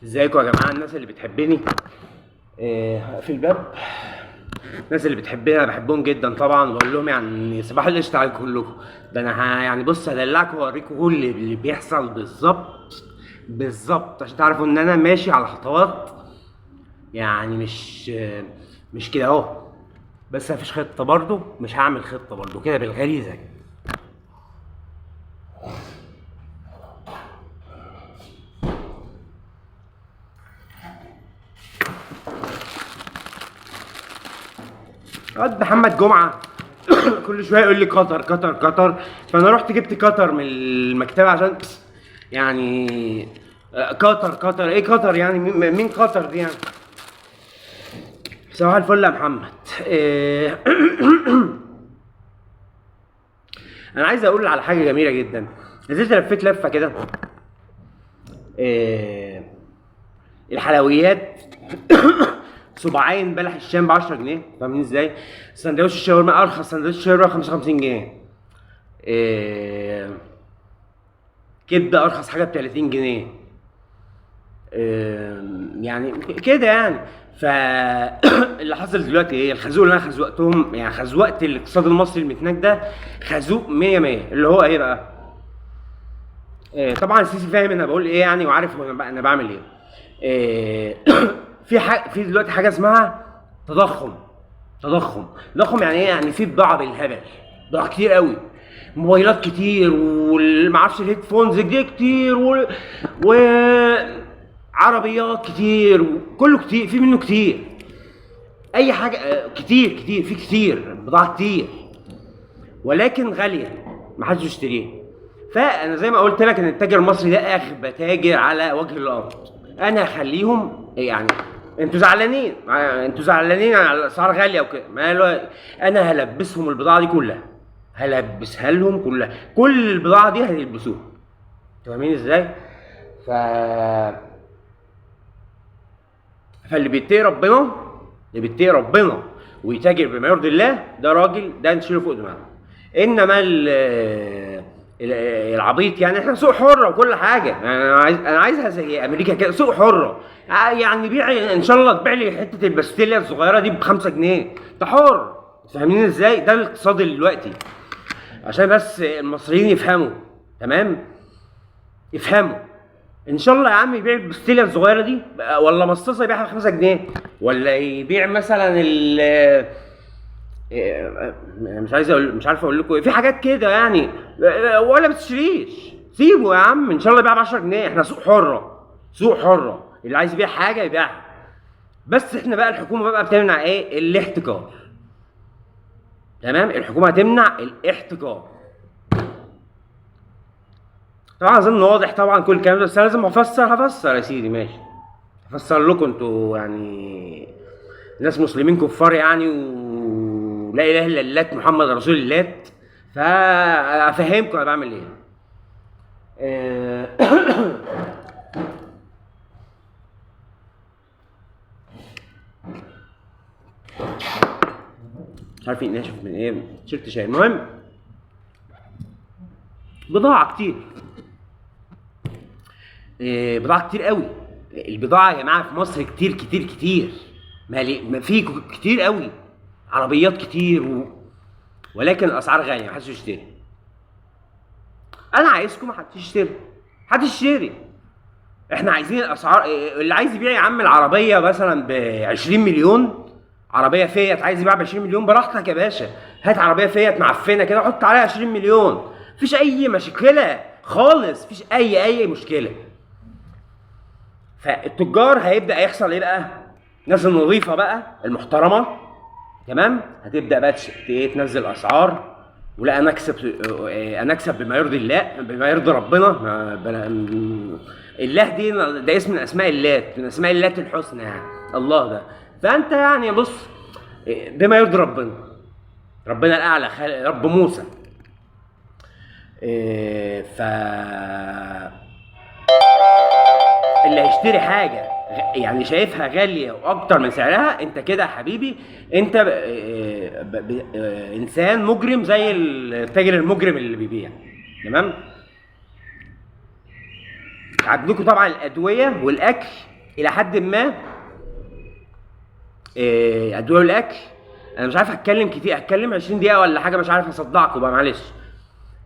ازيكم يا جماعه الناس اللي بتحبني. في الباب. الناس اللي بتحبني انا بحبهم جدا طبعا، واقول لهم يعني صباح القشطه عليكم كلكم. ده انا يعني بص هدلعكم واوريكم كل اللي بيحصل بالظبط بالظبط، عشان تعرفوا ان انا ماشي على خطوات. يعني مش كده اهو. بس مفيش خطه برضو، مش هعمل خطه برضو كده بالغريزه كده. واد محمد جمعه كل شويه يقول لي قطر قطر قطر. فانا رحت جبت قطر من المكتبه عشان يعني قطر قطر ايه قطر يعني مين قطر دي يعني. صباح الفل يا محمد. انا عايز اقول على حاجه جميله جدا. نزلت لفيت لفه كده. الحلويات صباعين بلح الشام ب 10 جنيه، فاهمين ازاي؟ سندوتش الشاورما ارخص سندوتش شاورما 55 جنيه. كبده ارخص حاجه ب 30 جنيه. يعني كده يعني. فاللي حصل دلوقتي ايه؟ الخازوق اللي انا خزوقتهم، يعني خزوقت الاقتصاد المصري المتناك ده خازوق 100 100. اللي هو ايه بقى؟ طبعا السيسي فاهم انا بقول ايه يعني، وعارف انا بعمل ايه. في دلوقتي حاجه اسمها تضخم. تضخم يعني ايه؟ يعني في بضاعه بالهبل، بضاعه كتير قوي، موبايلات كتير، والمعرفش الهيدفونز دي كتير، و عربيات كتير، كله كتير، في منه كتير. اي حاجه كتير كتير، في كتير بضاعه كتير، ولكن غاليه محدش يشتريها. فانا زي ما قلت لك ان التاجر المصري ده اغبى تاجر على وجه الارض. انا هخليهم يعني انتوا زعلانين على الاسعار غاليه وكده، انا هلبسهم البضاعه دي كلها، هلبسها لهم كلها، كل البضاعه دي هيلبسوها. فاهمين ازاي؟ ف فاللي بيتقي ربنا، اللي بيتقي ربنا ويتاجر بما يرضي الله، ده راجل ده نشيله فوق دماغه. انما العبيط يعني، احنا سوق حره وكل حاجه، يعني انا عايزها زي امريكا كده، سوق حره. يعني بيع ان شاء الله، تبيع لي حته البستيليا الصغيره دي ب5 جنيه، انت حر. فاهمين ازاي؟ ده الاقتصاد دلوقتي، عشان بس المصريين يفهموا. تمام؟ يفهموا. ان شاء الله يا عم يبيع البستيليا الصغيره دي، ولا مصاصه يبيعها ب5 جنيه، ولا يبيع مثلا مش عارف اقول لكم إيه. في حاجات كده يعني، ولا بتشتريش، سيبه يا عم ان شاء الله يبيع ب10 جنيه. احنا سوق حره، سوق حره، اللي عايز يبيع حاجه يبيعها. بس احنا بقى الحكومه بقى بتمنع ايه؟ الاحتكار. تمام؟ الحكومه هتمنع الاحتكار. طبعا اظن واضح طبعا كل الكلام ده، بس انا لازم هفسر يا سيدي. ماشي، هفسر لكم انتوا يعني ناس مسلمين كفار يعني، ولا اله الا الله محمد رسول الله. فافهمكم انا بعمل ايه. مش عارف ناشف من ايه، شربت شاي. المهم بضاعه كتير، بضاعه كتير قوي. البضاعه يا جماعه في مصر كتير كتير كتير، ما في كتير قوي، عربيات كتير ولكن الاسعار غاليه، محدش يشتري. انا عايزكم محدش يشتري، محدش يشتري. احنا عايزين الاسعار. اللي عايز يبيع يا عم العربيه مثلا ب20 مليون، عربيه فيات، عايز يبيع ب20 مليون، براحتك يا باشا. هات عربيه فيات معفنه كده وحط عليها 20 مليون، مفيش اي مشكله خالص، مفيش اي مشكله. فالتجار هيبدا يحصل ايه بقى؟ الناس النظيفه بقى المحترمه، تمام، هتبدا بقى تنزل اسعار. ولا انا اكسب بما يرضي الله، بما يرضي ربنا. الله دي ده اسم من اسماء اللات، من اسماء اللات الحسنى يعني، الله ده. فانت يعني بص، بما يرضي ربنا، ربنا الاعلى، رب موسى. ف اللي هيشتري حاجه يعني شايفها غاليه واكتر من سعرها، انت كده يا حبيبي، انت انسان مجرم زي التاجر المجرم اللي بيبيع. تمام؟ عندكم طبعا الادويه والاكل الى حد ما. ادويه والاكل انا مش عارف هتكلم كتير، هتكلم 20 دقيقه ولا حاجه، مش عارف اصدعكم بقى معلش.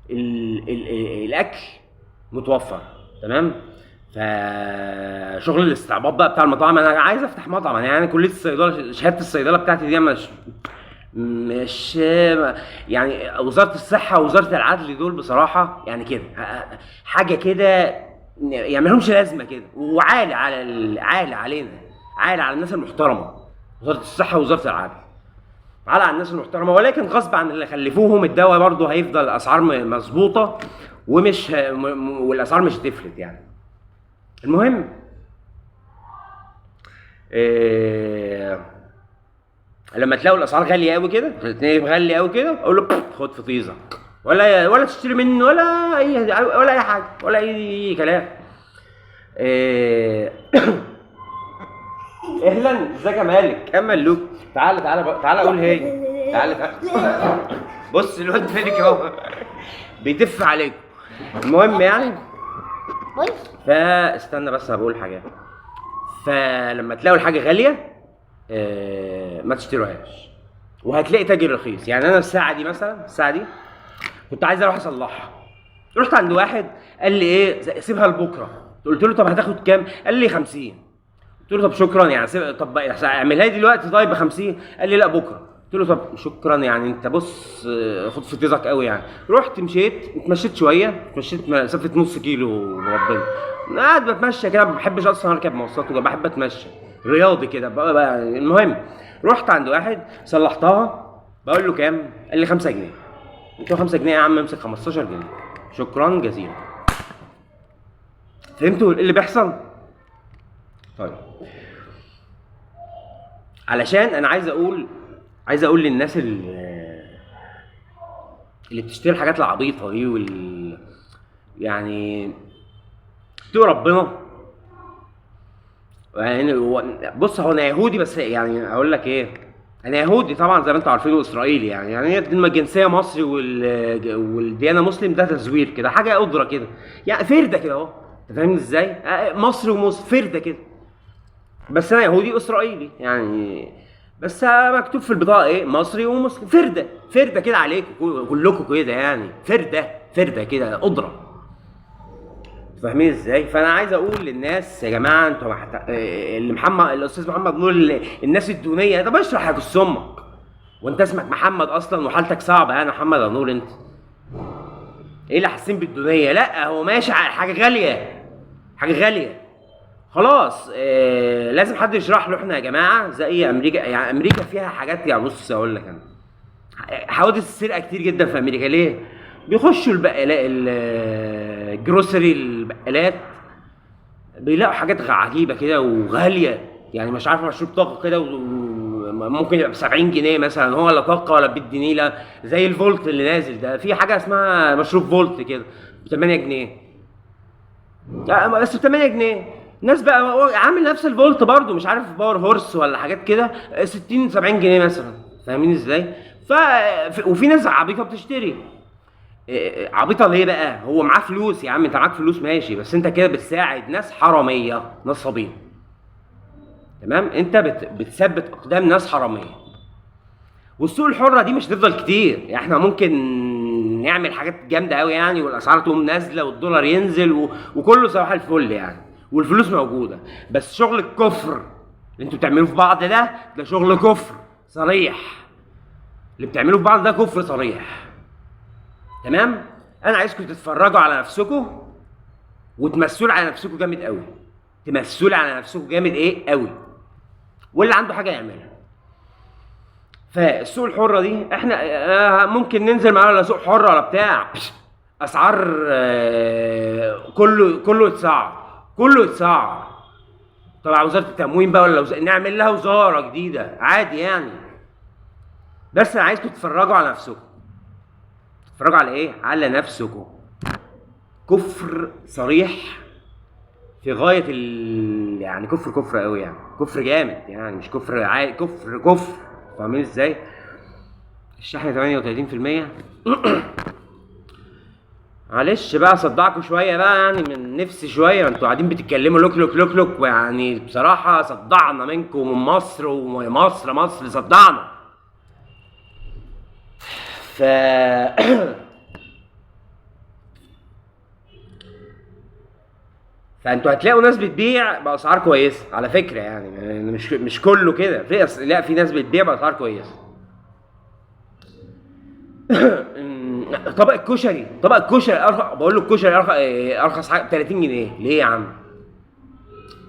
الاكل متوفر تمام. فشغل الاستعباط بقى بتاع المطاعم، انا عايز افتح مطعم يعني. كليه الصيدله، شهاده الصيدله بتاعتي دي مش يعني وزاره الصحه ووزاره العدل دول بصراحه يعني كده حاجه كده يعني مالهمش لازمه كده، وعالي عالي علينا، عالي على الناس المحترمه. وزاره الصحه ووزاره العدل عالي على الناس المحترمه، ولكن غصب عن اللي خلفوهم الدواء برضه هيفضل الاسعار مظبوطه، والاسعار مش هتفلت يعني. المهم لما تلاقوا الاسعار غاليه قوي كده، الاثنين غاليه قوي كده، اقول له خد فطيزك، ولا تشتري منه ولا اي حاجه ولا اي كلام. اهلا، ازيك يا مالك؟ يا ملوك، تعالى قول هي. تعالى بص الواد فينك اهو بيتف عليكم. المهم يعني فاستنى بس بقول حاجه. فلما تلاقوا الحاجه غاليه ما تشتروهاش، وهتلاقي تاجر رخيص. يعني انا الساعه دي مثلا، الساعه دي كنت عايز اروح اصلحها، رحت عند واحد قال لي ايه سيبها لبكره. قلت له طب هتاخد كام؟ قال لي 50. قلت له طب شكرا يعني طب اعملها لي دلوقتي طيب ب 50. قال لي لا بكره. قلت له طب شكرا يعني انت بص خد فطيزك قوي يعني. رحت اتمشيت شويه، اتمشيت مسافه نص كيلو بربنا، قاعد بتمشى كده، ما بحبش اصلا اركب مواصلات، بحب اتمشى رياضي كده بقى. المهم رحت عند واحد صلحتها، بقول له كام؟ قال لي 5 جنيه. قلت له 5 جنيه يا عم، امسك 15 جنيه شكرا جزيلا. فهمتوا ايه اللي بيحصل؟ طيب علشان انا عايز اقول للناس اللي بتشتري الحاجات العبيطه دي يعني اتقوا ربنا. يعني بص هو انا يهودي، بس يعني اقول لك ايه، انا يهودي طبعا زي ما انتم عارفين، واسرائيلي يعني الجنسيه مصري والديانه مسلم، ده تزوير كده، حاجه قدره كده يعني، فرده كده اهو. انت فاهمني ازاي؟ مصري ومسلم فرده كده، بس انا يهودي اسرائيلي يعني، بس مكتوب في البطاقه ايه مصري ومسلم، فرده كده عليكم كلكم كده يعني، فرده كده قدره. فاهمين ازاي؟ فانا عايز اقول للناس يا جماعه انتوا الاستاذ محمد نور الناس الدونيه، طب اشرح يا جث امك، وانت اسمك محمد اصلا وحالتك صعبه يعني محمد يا نور. انت ايه اللي حاسين بالدونيه؟ لا هو ماشي على حاجه غاليه خلاص. لازم حد يشرح له. احنا يا جماعه زي امريكا، يعني امريكا فيها حاجات يعني، بص اقول لك انا حوادث السرقه كتير جدا في امريكا. ليه؟ بيخشوا الجروسري، البقالات، بيلاقوا حاجات عجيبه كده وغاليه يعني، مش عارف مشروب طاقه كده ممكن يبقى ب 70 جنيه مثلا، هو لا طاقه ولا بالدنيله، زي الفولت اللي نازل ده، في حاجه اسمها مشروب فولت كده ب 8 جنيه، بس ب 8 جنيه. ناس بقى عامل نفس الفولت برضو، مش عارف باور هورس ولا حاجات كده 60 70 جنيه مثلا. فاهمين ازاي؟ وفي ناس عبيطه بتشتري. عبيطه ليه بقى؟ هو معاه فلوس يا عم، انت معاك فلوس ماشي، بس انت كده بتساعد ناس حراميه نصابين. تمام؟ انت بتثبت اقدام ناس حراميه. والسوق الحره دي مش هتفضل كتير يعني، احنا ممكن نعمل حاجات جامده قوي يعني، والاسعار تقوم نازله والدولار ينزل وكله صباح الفل يعني، والفلوس موجوده. بس شغل الكفر اللي انتوا بتعملوه في بعض ده شغل كفر صريح. اللي بتعملوه في بعض ده كفر صريح. تمام؟ انا عايزكم تتفرجوا على نفسكم وتمثلوا على نفسكم جامد قوي. تمثلوا على نفسكم جامد ايه قوي، واللي عنده حاجه يعملها. فالسوق الحره دي احنا ممكن ننزل معانا ولا سوق حره ولا بتاع، اسعار كله يتسعر. طبعا وزاره التموين بقى ولا نعمل لها وزاره جديده عادي يعني. بس انا عايزكم تتفرجوا على نفسكم. تتفرجوا على ايه؟ على نفسكم. كفر صريح في غايه يعني كفر قوي يعني، كفر جامد يعني، مش كفر عادي، كفر. فاهمين ازاي؟ الشحن 38%. معلش بقى صدعكوا شويه بقى، يعني من نفسي شويه، انتوا قاعدين بتتكلموا لوك لوك لوك لوك، يعني بصراحه صدعنا منكم ومن مصر، ومصر مصر صدعنا. ف فانتوا هتلاقوا ناس بتبيع باسعار كويسه على فكره، يعني مش كله كده، لا في ناس بتبيع باسعار كويسه. طبق الكشري ارخص، بقول له الكشري ارخص حاجه ب 30 جنيه، ليه يا عم؟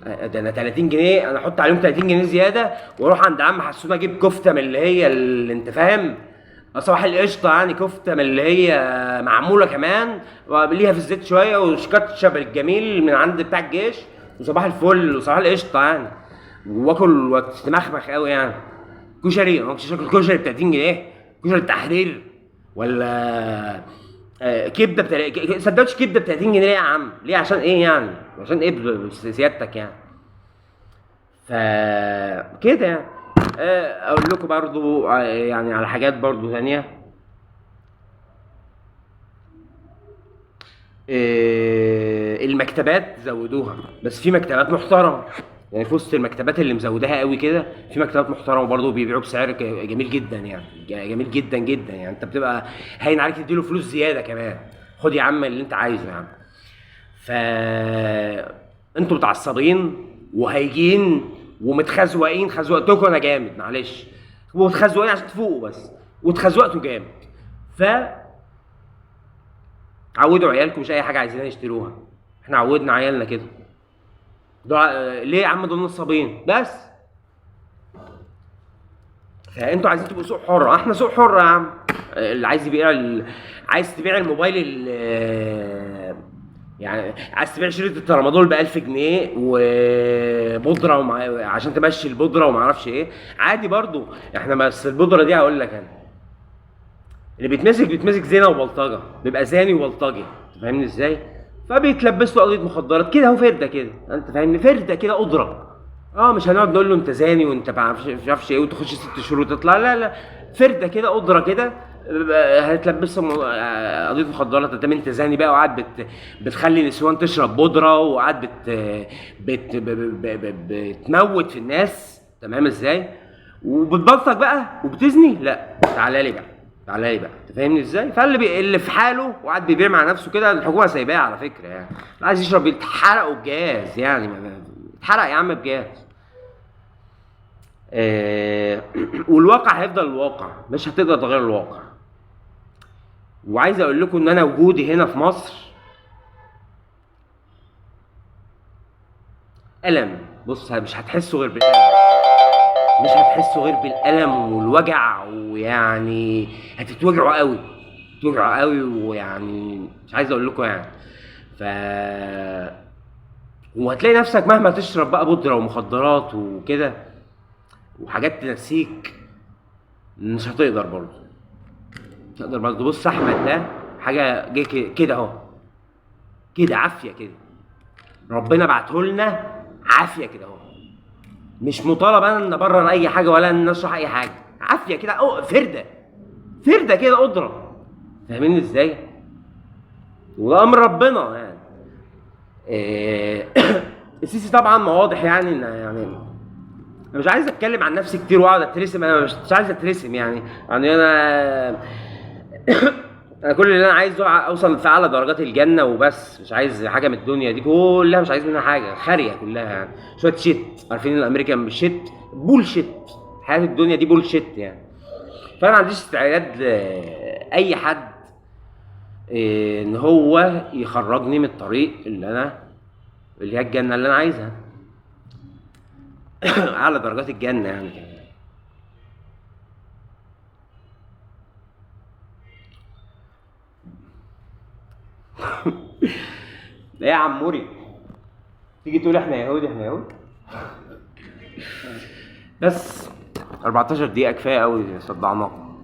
ده انا 30 جنيه انا احط عليهم 30 جنيه زياده، واروح عند عم حسون اجيب كفته من اللي هي اللي انت فاهم، صباح القشطه، يعني كفته من اللي هي معموله كمان ليها في الزيت شويه، وشكاتشب الجميل من عند بتاع الجيش، وصباح الفل وصباح القشطه يعني، واكل وتتمخمخ قوي يعني. كشري، ما كنتش اكل كشري ب 30 جنيه؟ كشري التحرير ولا كبده سندوتش كبده ب 30 جنيه يا عم؟ ليه؟ عشان ايه يعني؟ عشان ايه سيادتك يعني؟ ف كده يعني. اقول لكم برضو يعني على حاجات برضو ثانيه. المكتبات زودوها، بس في مكتبات محترمه، يعني في وسط المكتبات اللي مزوداها قوي كده في مكتبات محترمه برضه بيبيعوا بسعر جميل جدا، يعني جميل جدا جدا، يعني انت بتبقى هين عليك تديله فلوس زياده كمان، خد يا عم اللي انت عايزه يا عم. ف انتوا متعصبين وهايجين ومتخزوقين، خزوقتكم انا جامد معلش، ومتخزوقين عشان تفوقوا بس، واتخزوقتوا جامد. ف عودوا عيالكم مش اي حاجه عايزين يشتروها، احنا عودنا عيالنا كده. ليه يا عم؟ دول نصابين بس. فانتوا عايزين تبقوا سوق حر، احنا سوق حر يا عم. اللي عايز يبيع عايز تبيع الموبايل يعني عايز تبيع شريط الترامادول ب 1000 جنيه وبودره عشان تمشي البودره وما اعرفش ايه، عادي برضو. احنا بس البودره دي هقول لك انا، اللي بيتمسك زنا وبلطجه، بيبقى زاني وبلطجي، فاهمني ازاي؟ فبيتلبس له قضيه مخدرات كده اهو، فرده كده، انت فاهمني؟ فرده كده قدره. مش هنقعد نقول له انت زاني وانت ما اعرفش ايه وتخش 6 شهور وتطلع، لا لا، فرده كده قدره كده، هتلبسهم قضيه مخدرات. انت زاني بقى، وقاعد بتخلي نسوان تشرب بودره، وقاعد بتموت في الناس، تمام ازاي؟ وبتبلطج بقى وبتزني، لا تعالى لي بقى، تعالى لي بقى، انت فاهمني ازاي؟ اللي في حاله وقاعد بيبيع مع نفسه كده، الحكومه سايباه على فكره، يعني اللي عايز يشرب يتحرقوا بجاز، يعني اتحرق يا عم بجاز. والواقع هيفضل الواقع، مش هتقدر تغير الواقع. وعايز اقول لكم ان انا وجودي هنا في مصر ألم. بص مش هتحسوا غير بالألم، مش هتحسوا غير بالألم والوجع، ويعني هتتوجعوا قوي، توجعوا قوي، ويعني مش عايز اقول لكم يعني. ف وهتلاقي نفسك مهما تشرب بقى بودرة ومخدرات وكده وحاجات تنسيك، مش هتقدر برضه، مش هتقدر برضه. بص احمد ده حاجه جه كده اهو، كده عافيه كده، ربنا بعته لنا عافيه كده اهو، مش مطالب انا ان نبرر اي حاجه ولا ان نشرح اي حاجه، عافيه كده فرده كده قدره، فاهمين ازاي؟ وده امر ربنا يعني. السيسي طبعا واضح يعني ان يعني انا مش عايز اتكلم عن نفسي كتير واقعد اترسم، انا مش عايز اترسم يعني انا انا كل اللي انا عايزه اوصل في اعلى درجات الجنه وبس، مش عايز حاجه من الدنيا دي كلها، مش عايز منها حاجه، خاريه كلها يعني، شويه شيت، عارفين الامريكان شيت، بولشيت، حياه الدنيا دي بولشيت يعني. فانا ما عنديش استعداد لاي حد ان هو يخرجني من الطريق اللي هي الجنه اللي انا عايزها. اعلى درجات الجنه يعني. لا يا عموري، تيجي تقول احنا يهود احنا يهود؟ بس 14 دقيقه كفايه قوي، صدعناك.